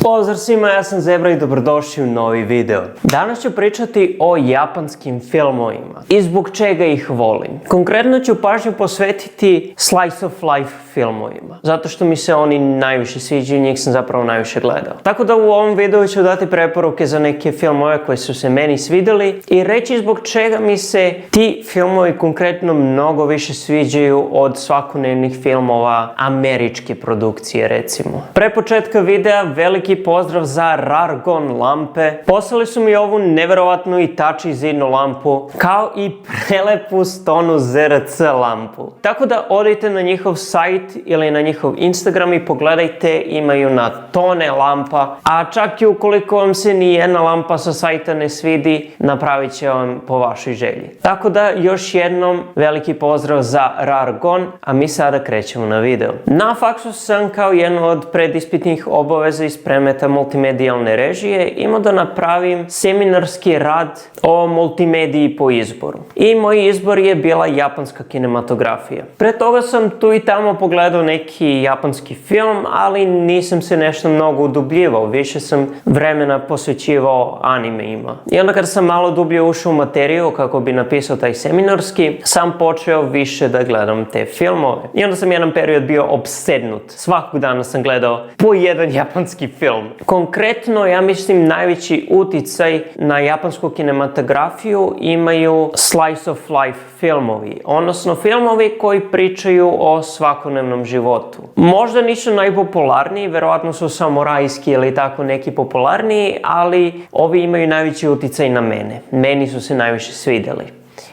Pozdrav svima, ja sam Zebra i dobrodošli u novi video. Danas ću pričati o japanskim filmovima i zbog čega ih volim. Konkretno ću pažnju posvetiti slice of life filmovima, zato što mi se oni najviše sviđaju i njih sam zapravo najviše gledao. Tako da u ovom videu ću dati preporuke za neke filmove koji su se meni svidjeli i reći zbog čega mi se ti filmovi konkretno mnogo više sviđaju od svakodnevnih filmova američke produkcije, recimo. Pre početka videa veliki pozdrav za Rargon lampe. Poslali su mi ovu neverovatnu i tači zidnu lampu, kao i prelepu stonu ZRC lampu. Tako da odite na njihov sajt ili na njihov Instagram i pogledajte, imaju na tone lampa, a čak i ukoliko vam se ni jedna lampa sa sajta ne svidi, napravit će vam po vašoj želji. Tako da još jednom veliki pozdrav za Rargon, a mi sada krećemo na video. Na faksu sam kao jedno od predispitnih obaveza iz predmeta multimedijalne režije imao da napravim seminarski rad o multimediji po izboru. I moj izbor je bila japanska kinematografija. Pre toga sam tu i tamo pogledao neki japanski film, ali nisam se nešto mnogo udubljivao, više sam vremena posvećivao animeima. I onda kad sam malo dublje ušao u materiju kako bi napisao taj seminarski, sam počeo više da gledam te filmove. I onda sam jedan period bio opsednut. Svakog dana sam gledao po jedan japanski film. Konkretno, ja mislim, najveći uticaj na japansku kinematografiju imaju slice of life filmovi, odnosno filmovi koji pričaju o svakodnevnom životu. Možda nisu najpopularniji, verovatno su samurajski ili tako neki popularniji, ali ovi imaju najveći uticaj na mene. Meni su se najviše svidjeli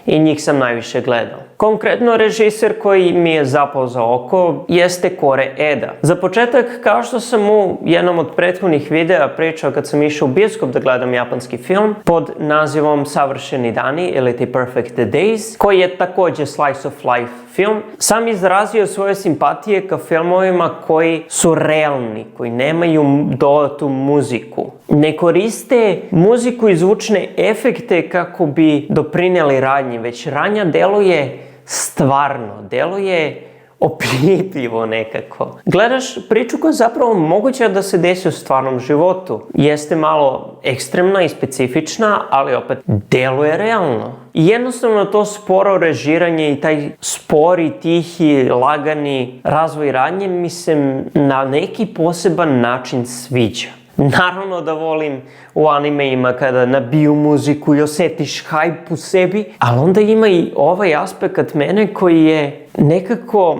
i njih sam najviše gledao. Konkretno, režiser koji mi je zapao za oko jeste Kore Eda. Za početak, kao što sam u jednom od prethodnih videa pričao kad sam išao u bioskop da gledam japanski film pod nazivom Savršeni dani ili The Perfect Days, koji je također slice of life film, sam izrazio svoje simpatije ka filmovima koji su realni, koji nemaju dodatu muziku. Ne koriste muziku i zvučne efekte kako bi doprinijeli radnji, već radnja deluje stvarno, deluje opipljivo nekako. Gledaš priču koja je zapravo moguća da se desi u stvarnom životu. Jeste malo ekstremna i specifična, ali opet deluje realno. I jednostavno to sporo režiranje i taj spori, tihi, lagani razvoj radnje mi se na neki poseban način sviđa. Naravno da volim u animeima kada nabiju muziku i osjetiš hajp u sebi, ali onda ima i ovaj aspekt mene koji je nekako,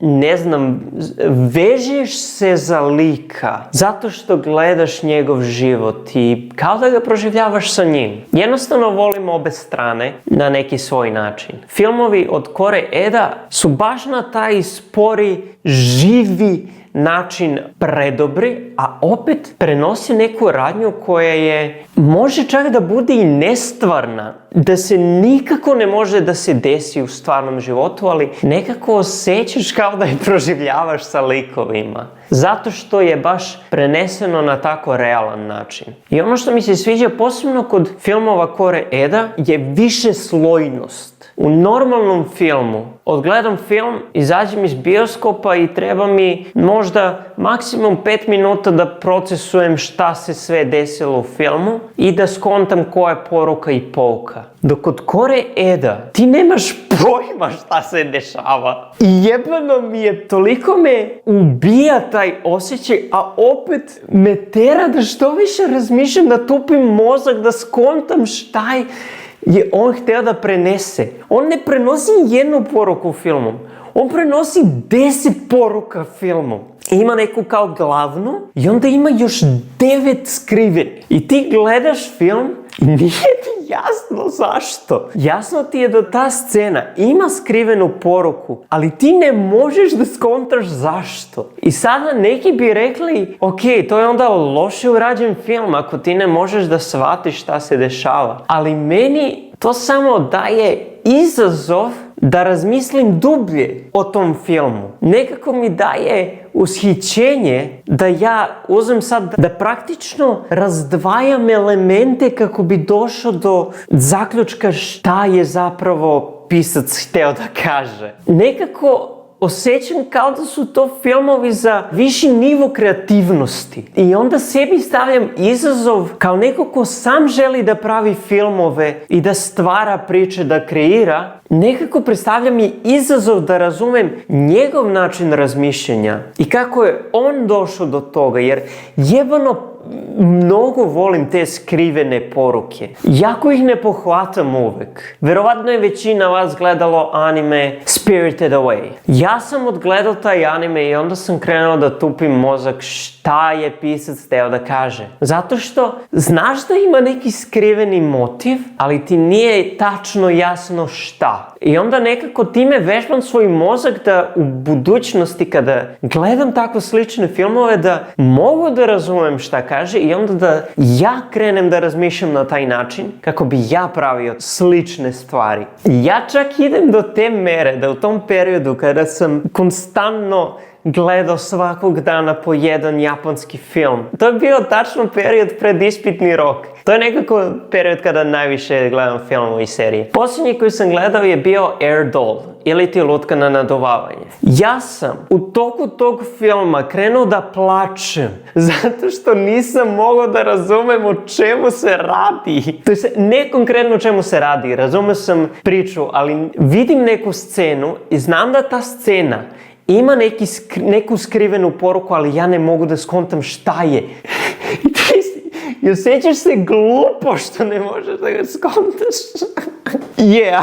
ne znam, vežeš se za lika zato što gledaš njegov život i kao da ga proživljavaš sa njim. Jednostavno volim obe strane na neki svoj način. Filmovi od Kore Eda su baš na taj spori, živi način predobri, a opet prenosi neku radnju koja je, može čak da bude i nestvarna, da se nikako ne može da se desi u stvarnom životu, ali nekako osjećaš kao da je proživljavaš sa likovima. Zato što je baš preneseno na tako realan način. I ono što mi se sviđa posebno kod filmova Kore Eda je višeslojnost. U normalnom filmu, odgledam film, izađem iz bioskopa i treba mi možda maksimum 5 minuta da procesujem šta se sve desilo u filmu i da skontam koja je poruka i pouka. Dok kod Kore Eda ti nemaš pojma šta se dešava. I jebano mi je, toliko me ubija taj osjećaj, a opet me tera da što više razmišljam, da tupim mozak, da skontam šta je on htio da prenese. On ne prenosi jednu poruku filmom. On prenosi 10 poruka filmom. Ima neku kao glavnu i onda ima još 9 skriveni. I ti gledaš film i nije ti jasno zašto. Jasno ti je da ta scena ima skrivenu poruku, ali ti ne možeš da skontaš zašto. I sada neki bi rekli, ok, to je onda loše urađen film ako ti ne možeš da shvatiš šta se dešava. Ali meni to samo daje izazov da razmislim dublje o tom filmu. Nekako mi daje ushićenje da ja uzmem sad da praktično razdvajam elemente kako bi došao do zaključka šta je zapravo pisac hteo da kaže. Nekako osjećam kao da su to filmovi za viši nivo kreativnosti. I onda sebi stavljam izazov kao neko ko sam želi da pravi filmove i da stvara priče, da kreira. Nekako predstavlja mi izazov da razumem njegov način razmišljanja i kako je on došao do toga, jer jebano mnogo volim te skrivene poruke. Jako ih ne pohvatam uvek. Verovatno je većina vas gledalo anime Spirited Away. Ja sam odgledao taj anime i onda sam krenuo da tupim mozak šta je pisac teo da kaže. Zato što znaš da ima neki skriveni motiv, ali ti nije tačno jasno šta. I onda nekako time vežbam svoj mozak da u budućnosti kada gledam tako slične filmove da mogu da razumem šta kaže i onda da ja krenem da razmišljam na taj način kako bi ja pravio slične stvari. Ja čak idem do te mere da u tom periodu kada sam konstantno gledao svakog dana po jedan japanski film. To je bio tačno period pred ispitni rok. To je nekako period kada najviše gledam filmove i serije. Posljednji koji sam gledao je bio Air Doll, ili ti lutka na naduvavanje. Ja sam u toku tog filma krenuo da plačem, zato što nisam mogao da razumem o čemu se radi. To je ne konkretno o čemu se radi, razumeo sam priču, ali vidim neku scenu i znam da ta scena ima neku skrivenu poruku, ali ja ne mogu da skontam šta je. I osjećaš se glupo što ne možeš da ga skontaš. Yeah.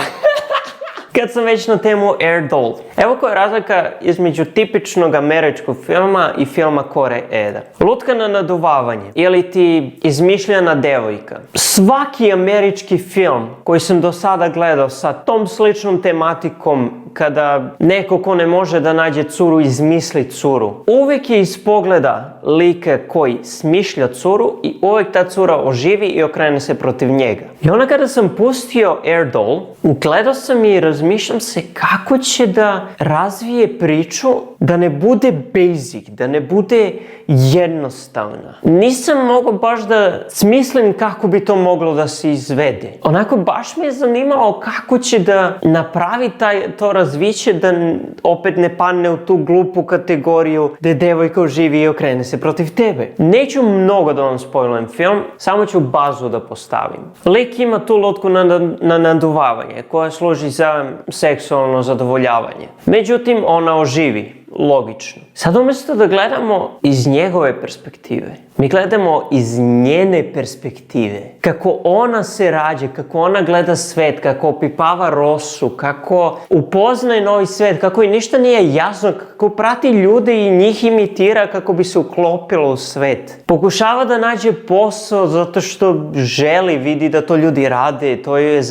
Kad sam već na temu Air Doll. Evo koja je razlika između tipičnog američkog filma i filma Kore Eda. Lutka na naduvavanje ili ti izmišljena devojka. Svaki američki film koji sam do sada gledao sa tom sličnom tematikom kada neko ko ne može da nađe curu izmisli curu. Uvijek je iz pogleda lika koji smišlja curu i uvijek ta cura oživi i okrene se protiv njega. I onda kada sam pustio Air Doll, gledao sam i razmišljam se kako će da razvije priču da ne bude basic, da ne bude jednostavna. Nisam mogao baš da smislim kako bi to moglo da se izvede. Onako baš me je zanimalo kako će da napravi to razviće da opet ne padne u tu glupu kategoriju da devojka oživi i okrene se protiv tebe. Neću mnogo da vam spoilujem film, samo ću bazu da postavim. Lik ima tu lutku na naduvavanje koja služi za seksualno zadovoljavanje. Međutim, ona oživi. Logično. Sad umjesto da gledamo iz njegove perspektive, mi gledamo iz njene perspektive. Kako ona se rađa, kako ona gleda svet, kako opipava rosu, kako upoznaje novi svet, kako i ništa nije jasno, kako prati ljude i njih imitira kako bi se uklopilo u svet. Pokušava da nađe posao zato što želi, vidi da to ljudi rade, to joj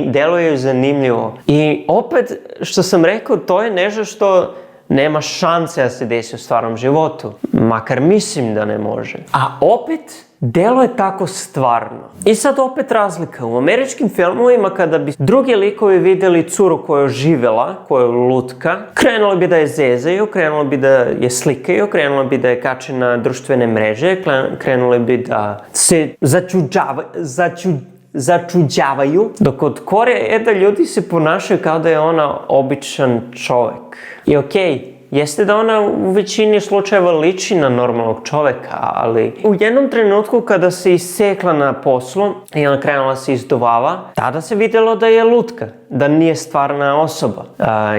deluje joj zanimljivo. I opet, što sam rekao, to je nešto što nema šanse da se desi u stvarnom životu. Makar mislim da ne može. A opet, delo je tako stvarno. I sad opet razlika. U američkim filmovima kada bi drugi likovi vidjeli curu koja je oživjela, koja je lutka, krenuli bi da je zezaju, krenuli bi da je slikaju, krenuli bi da je kače na društvene mreže, krenuli bi da se začuđavaju, dok od Kore Eda ljudi se ponašaju kao da je ona običan čovjek. I okej, jeste da ona u većini slučajeva liči na normalnog čovjeka, ali u jednom trenutku kada se isekla na poslu i ona krenula se izduvava, tada se vidjelo da je lutka, da nije stvarna osoba.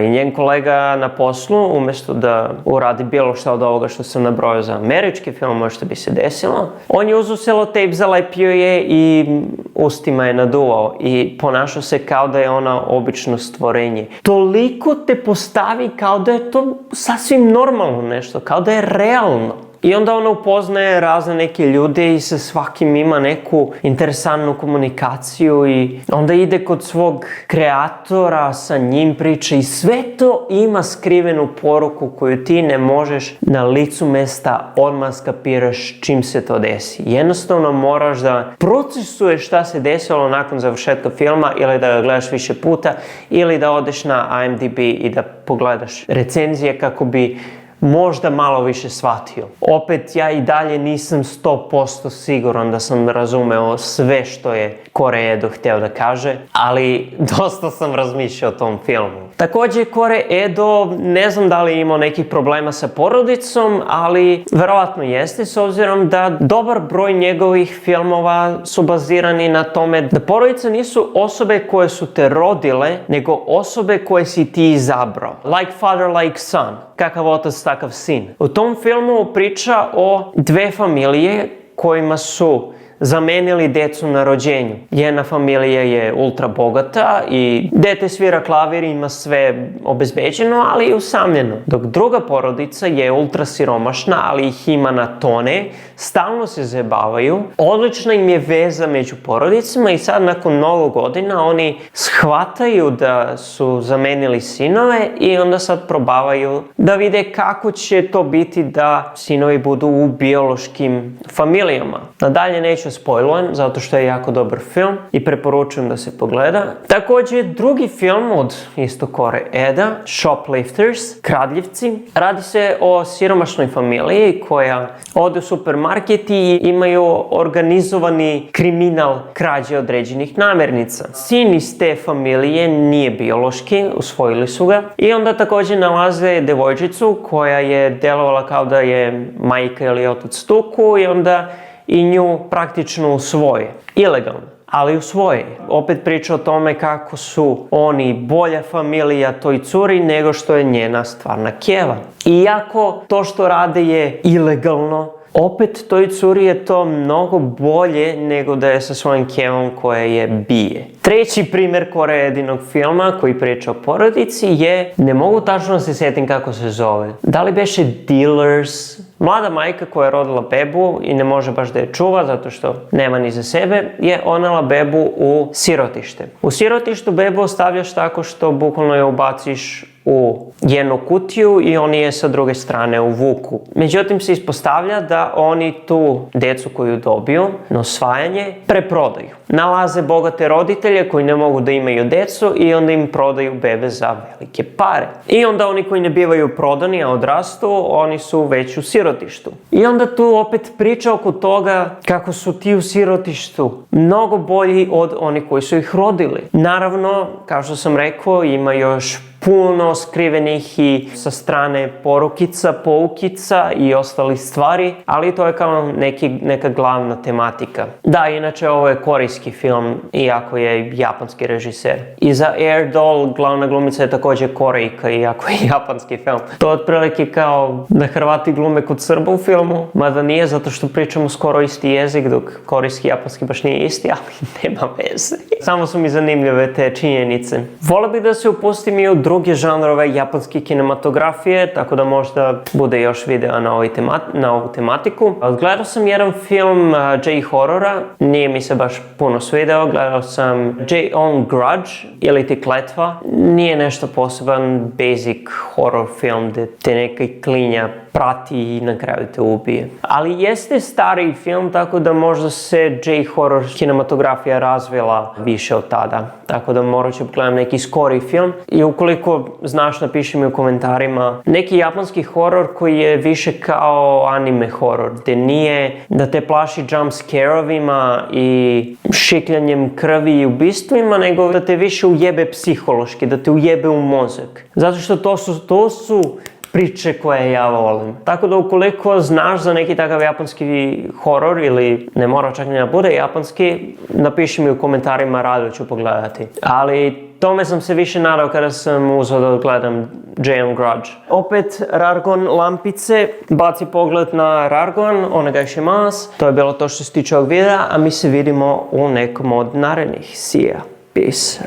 I njen kolega na poslu, umjesto da uradi bilo što od ovoga što sam nabrojao za američki film, što bi se desilo, on je uzeo selotejp, zalepio je i ustima je naduvao i ponašao se kao da je ona obično stvorenje. Toliko te postavi kao da je to sasvim normalno nešto, kao da je realno. I onda ona upoznaje razne neke ljude i sa svakim ima neku interesantnu komunikaciju i onda ide kod svog kreatora, sa njim priča i sve to ima skrivenu poruku koju ti ne možeš na licu mesta odmah skapiraš čim se to desi. Jednostavno moraš da procesuješ šta se desilo nakon završetka filma ili da ga gledaš više puta ili da odeš na IMDb i da pogledaš recenzije kako bi možda malo više shvatio. Opet, ja i dalje nisam 100% siguran da sam razumeo sve što je Kore Edo hteo da kaže, ali dosta sam razmišljao o tom filmu. Također Kore Edo, ne znam da li je imao nekih problema sa porodicom, ali verovatno jeste, s obzirom da dobar broj njegovih filmova su bazirani na tome da porodice nisu osobe koje su te rodile, nego osobe koje si ti izabrao. Like father, like son. Kakav otac, takav sin. U tom filmu priča o dve familije kojima su zamenili decu na rođenju. Jedna familija je ultra bogata i dete svira klavir, ima sve obezbeđeno, ali i usamljeno. Dok druga porodica je ultra siromašna, ali ih ima na tone, stalno se zajebavaju. Odlična im je veza među porodicama i sad nakon mnogo godina oni shvataju da su zamenili sinove i onda sad probavaju da vide kako će to biti da sinovi budu u biološkim familijama. Nadalje neću spoilujem, zato što je jako dobar film i preporučujem da se pogleda. Također drugi film od isto Kore Eda, Shoplifters, kradljivci. Radi se o siromašnoj familiji koja ode u supermarket i imaju organizovani kriminal krađe određenih namirnica. Sin iz te familije nije biološki, usvojili su ga i onda također nalaze devojčicu koja je delovala kao da je majka ili otac tuku i onda i nju praktično usvoje. Ilegalno, ali usvoje. Opet priča o tome kako su oni bolja familija toj curi nego što je njena stvarna keva. Iako to što rade je ilegalno, opet toj curi je to mnogo bolje nego da je sa svojim kevom koja je bije. Treći primjer Kore Edinog filma koji priča o porodici je, ne mogu tačno se sjetim kako se zove. Da li beše Dealers? Mlada majka koja je rodila bebu i ne može baš da je čuva zato što nema ni za sebe, je onela bebu u sirotište. U sirotištu bebu ostavljaš tako što bukvalno je ubaciš u jednu kutiju i oni je sa druge strane uvuku. Međutim se ispostavlja da oni tu decu koju dobiju na osvajanje preprodaju. Nalaze bogate roditelje koji ne mogu da imaju decu i onda im prodaju bebe za velike pare. I onda oni koji ne bivaju prodani, a odrastu, oni su već u sirotištu. I onda tu opet priča oko toga kako su ti u sirotištu mnogo bolji od onih koji su ih rodili. Naravno, kao što sam rekao, ima još puno skrivenih i sa strane porukica, poukica i ostalih stvari, ali to je kao neka glavna tematika. Da, inače ovo je korejski film, iako je japanski režiser. I za Air Doll glavna glumica je također Korejka, iako je japanski film. To je otprilike kao da Hrvati glume kod Srba u filmu, mada nije zato što pričamo skoro isti jezik, dok korejski i japanski baš nije isti, ali nema veze. Samo su mi zanimljive te činjenice. Volio bih da se upustim i u druge žanrove japanske kinematografije, tako da možda bude još videa na ovu tematiku. Gledao sam jedan film J-horrora, nije mi se baš puno svideo, gledao sam J-on Grudge, ili ti Kletva, nije nešto poseban basic horror film gdje te neka klinja prati i na kraju te ubije. Ali jeste stariji film, tako da možda se J-horror kinematografija razvila više od tada. Tako da morat ću gledam neki skoriji film. I ukoliko znaš, napiši mi u komentarima neki japanski horor koji je više kao anime horor, gdje nije da te plaši jump scare-ovima i šikljanjem krvi i ubistvima, nego da te više ujebe psihološki, da te ujebe u mozak. Zato što to su priče koje ja volim. Tako da ukoliko znaš za neki takav japanski horor ili ne mora čak ni da bude japanski, napiši mi u komentarima, rado ću pogledati. Ali tome sam se više nadao kada sam uzeo da gledam J-on Grudge. Opet Rargon lampice, baci pogled na Rargon, onegaishimasu. To je bilo to što se tiče ovog videa, a mi se vidimo u nekom od narednih. See ya. Peace.